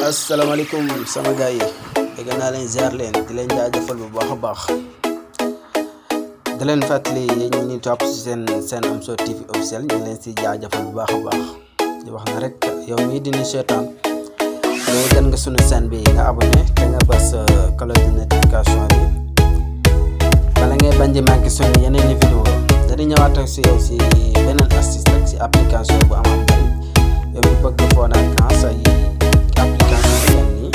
asalaamaaleykum sama gars yi dégg naa leen ziar leen di leen jaajëfal bu baax a baax di leen fàttali yéen ñi ñuy topp ci seen Amso TV officiel ñu leen si jaajëfal bu baax a baax di wax na rek yow mii dina seetaan loolu gën nga sunu chaîne bi nga abonné te nga bës cloche de notification bi bala ngay bañ di manqué sunu yeneen i vidéo dañuy ñëwaat ak si yow si beneen astuce rek si application bu am njariñ yow mi bëgg foo naan sa yi application bi mel nii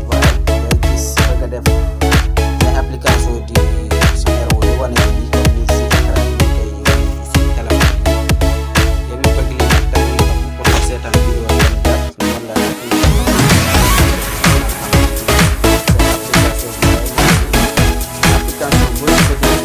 waaye nga gis nga def ay application di sonero wu wane ni comme ni si écran bi koy si téléphone yow mi bëgg li nag da ngay topp pour seetaan vidéo yi jàpp noonu la application boo si bëgg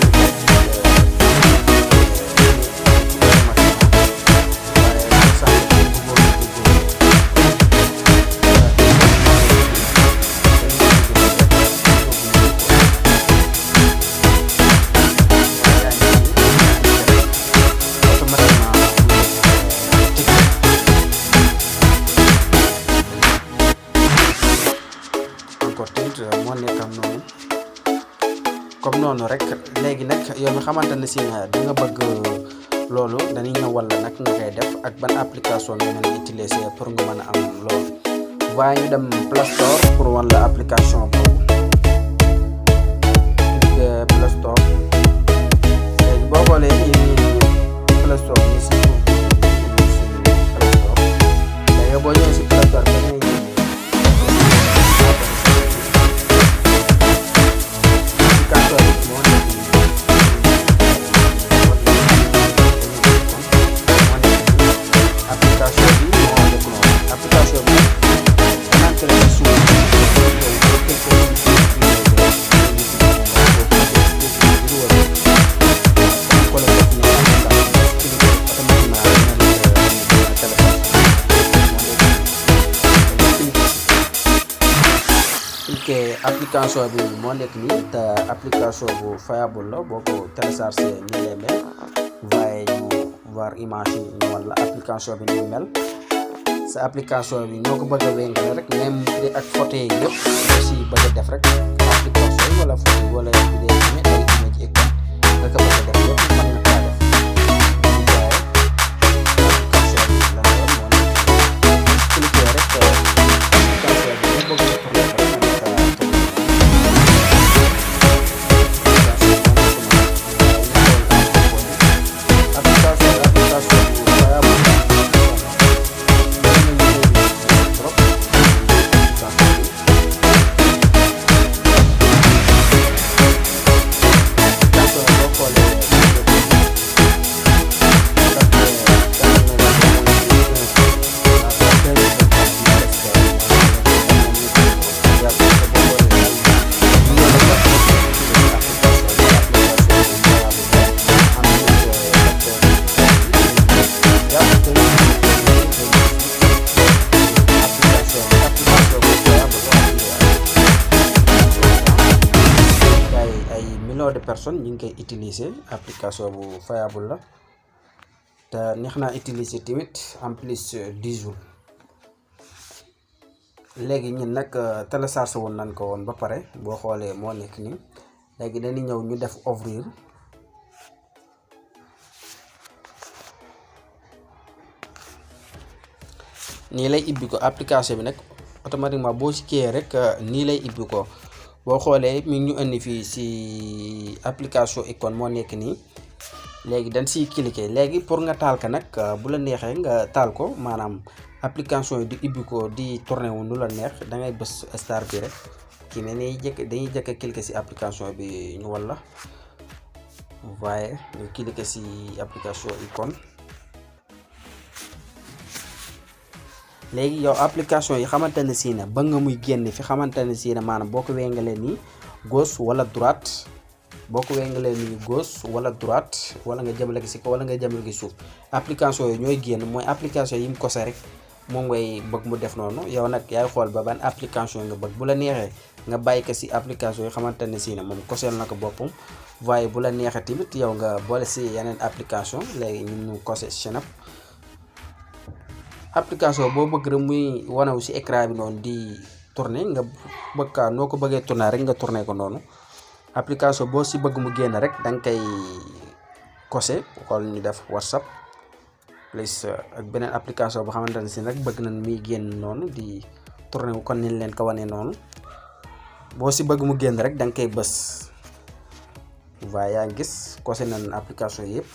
moo nekkam noonu comme noonu rek léegi nag yow mi xamante ne si da nga bëgg loolu dañuy ñëw wala nag nga koy def ak ban application nga mën a utiliser pour nga mën a am loolu waaye ñu dem Play Store pour wala application boobu Play Store léegi boo xoolee Play Store bi si Play Store léegi boo ñëwee si Play Store application bi moo nekk nii te application bu fiable la boo ko téléchargé nii lay mel waaye ñu voir image yi ñu wan la application bi ni mel sa application bi ñoo ko bëgg a wéngale rek même bu dee ak photo yi yëpp aussi bëgg a def rek application yi wala photo yi wala bu dee tamit ay image icône nga ko bëgg a def yëpp mën na kaa def waaye application bi la moo nekk cliqué rek application bi nga bëgg a def rek de personnes ñu ngi koy utiliser application bu fiable la te neex naa utiliser tamit en plus 10 jours léegi ñun nag téléchargé woon nañ ko woon ba pare boo xoolee moo nekk nii léegi dañuy ñëw ñu def ouvrir nii lay ibbi ko application bi nag automatiquement boo ci kiiyee rek nii lay ibbi ko boo xoolee mi ngi ñu indi fii si application icône moo nekk nii léegi dañ siy cliquer léegi pour nga taal ko nag bu la neexee nga taal ko maanaam application yi di ibbi ko di tourné wu nu la neex da ngay bës star bi rek kii ne dañuy jëkk a cliquer si application bi ñu walla waaye ñu cliquer si application icône léegi yow application yi xamante ne si ne ba nga muy génn fi xamante ne si ne maanaam boo ko wengalee nii gauche wala droite boo ko wengalee nii gauche wala droite wala nga jëmale ko si ko wala nga jëmale ko suuf application yi ñooy génn mooy application yi mu kose rek moom ngay bëgg mu def noonu yow nag yaay xool ba ban application nga bëgg bu la neexee nga bàyyi ko si application yi xamante ne si ne moom koseel na ko boppam waaye bu la neexee tamit yow nga boole si yeneen application léegi ñun ñu kose Snap application boo bëgg rek muy wanaw si écran bi noonu di tourner nga bëgg kaa noo ko bëggee tourner rek nga tourner ko noonu. application boo si bëgg mu génn rek da nga koy coché xool ñu def WhatsApp plus ak beneen application boo xamante ne si nag bëgg nañ muy génn noonu di tourner kon niñ leen ko wanee noonu. boo si bëgg mu génn rek da nga koy bës waaye yaa ngi gis coché nañ application yëpp.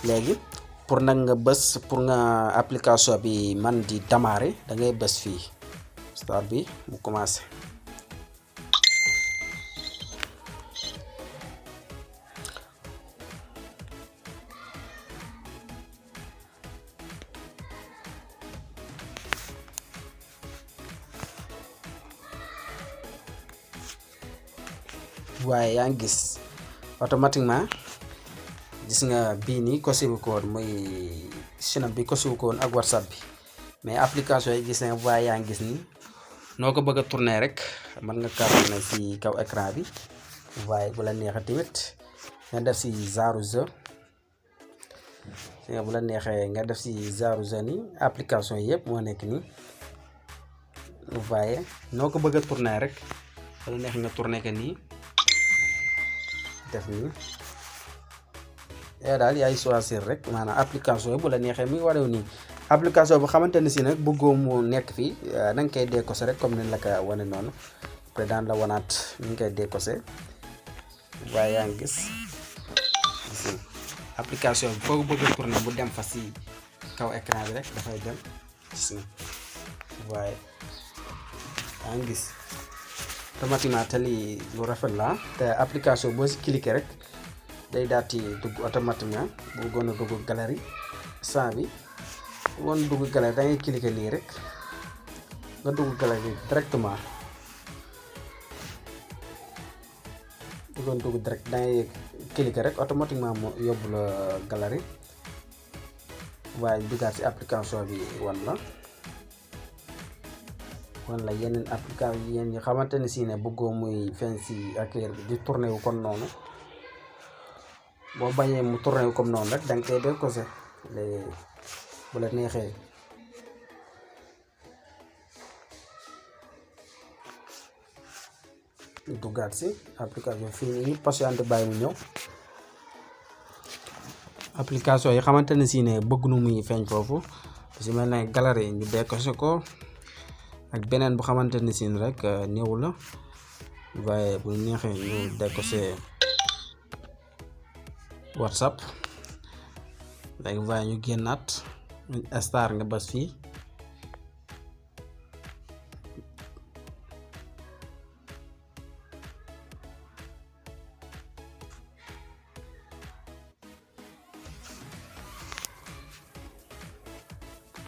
léegi pour nag nga bës pour nga application bi man di démarrer da ngay bës fii start bi mu commencé. waaye yaa ngi gis automatiquement gis nga bii nii coché wu ko woon muy Snap bi coché wu ko woon ak WhatsApp bi mais application yi gis nga waaye yaa ngi gis ni noo ko bëgg a tourner rek mën nga kaa tourner si kaw écran bi. waaye bu la neexee tamit nga def si genre jeu bu la neexee nga def si genre jeu ni application yi yëpp moo nekk nii. waaye noo ko bëgg a tourner rek bu la neex nga tourner ko nii def nii daal yaay choisir rek maanaam application bu la neexee muy warew nii. application bu xamante ne si nag bëggoo mu nekk fii da nga koy décoché rek comme ni la ko wane noonu après daan la wanaat ni nga koy décoché. waaye yaa ngi gis application bi foo bëgg a tourner bu dem fa si kaw écran bi rek dafay dem gis nga. waaye yaa ngi gis automatiquement te lii lu rafet la te application boo si cliquer rek day daal di dugg automatiquement bu gën a dugg galerie sans bi bu gën a dugg galerie da ngay cliquer lii rek nga dugg galerie directement. bu gën a dugg direct da ngay cliquer rek automatiquement mu yóbbu la galerie. waaye duggaat si application bi wan la yeneen application yi xamante ne si ne bëggoo muy feeñ si accueil bi di tourner wu kon noonu. boo bañee mu tourner wu comme noonu rek da nga koy décoché bu la neexee. duggaat si application fii nii patiente bàyyi mu ñëw. application yi xamante ne si ne bëgg nu muy feeñ foofu si mel ne galerie ñu décoché ko ak beneen bu xamante ne si rek néew la. waaye bu neexee ñu décoché WhatsApp. léegi waaye ñu génnaat star nga bës fii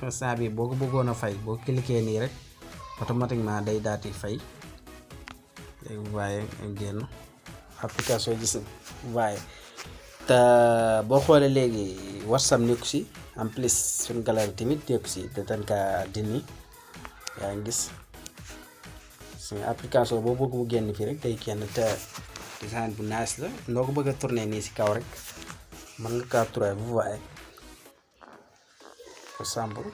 instant bi boo ko bëggoon a fay boo cliquer nii rek automatiquement day daal di fay. léegi waaye génn application gis waaye te boo xoolee léegi WhatsApp nekku si en plus suñu galerie tamit nekku si te dañ kaa dindi. yaa ngi gis suñu application boo bëgg mu génn fii rek day génn te design bu nice la. noo ko bëgg a tourner nii si kaw rek mën nga kaa tourner bu waaye par exemple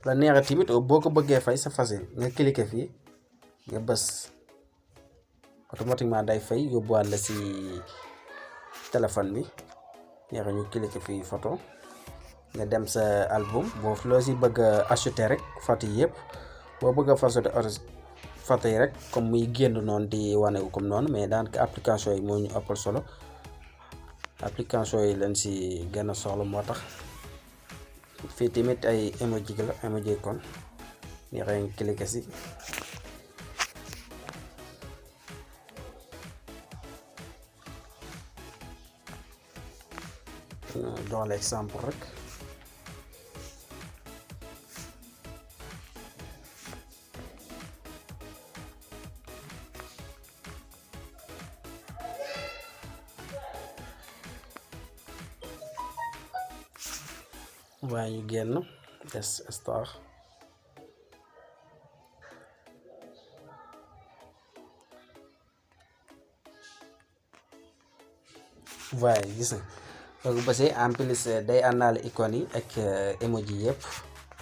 la neexee tamit boo ko bëggee fay sa facile nga cliquer fii nga bës automatiquement day fay yóbbuwaat la si téléphone bi. neexee ñu cliquer fii photo nga dem sa album boo loo si bëgg a acheter rek photo yi yëpp boo bëgg a photo yi rek comme muy génn noonu di wane comme noonu. mais daanaka application yi moo ñu ëppal solo application yi leen si gën a soxla moo tax. fii tamit ay emoji la emoji kon neexee nga cliquer si jox la exemple rek. waaye ñu génn des star. waaye gis nga donc ba en plus day àndaale icône yi ak emoji yëpp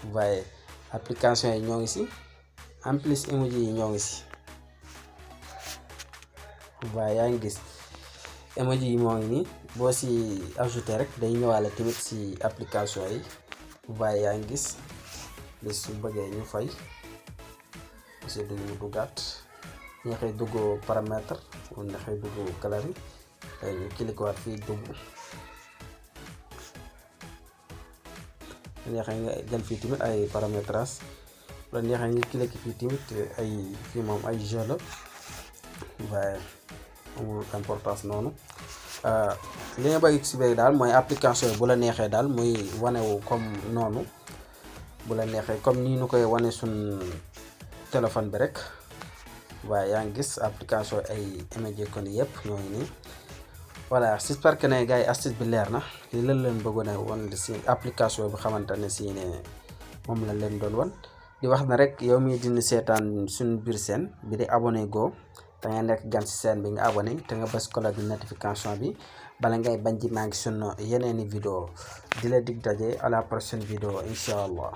vous voyez application yi ñoo ngi si en plus emoji yi ñoo ngi si vous voyez yaa ngi gis emoji yi moo ngi nii boo si ajouté rek day ñëwaale tamit si application yi vous voyez yaa ngi gis bis su bëggee ñu fay aussi du ñu duggaat ñu xëy dugg paramètre wala ñu xëy dugg galerie ñu cliquer waat fii dugg neexee nga jël fii tamit ay paramétrage la neexee nga cliquer fii tamit ay fii moom ay jeu la waaye amul importance noonu li nga bëgg si biir daal mooy application yi bu la neexee daal muy wanewu comme noonu bu la neexee comme nii nu koy wane suñ téléphone bi rek waaye yaa ngi gis application ay emoji kon yëpp ñoo ngi nii voilà j'espère que ne gars yi astuce bi leer na li leen bëggoon a wan si application bi xamante ne si ne moom la leen doon wan di wax na rek yow mii dina seetaan suñu biir seen bi di abonné go te nga nekk gan si seen bi nga abonné te nga bës cloche de notification bi bala ngay bañ di manqué suñu yeneeni vidéo di la dig daje à la prochaine vidéo incha allah.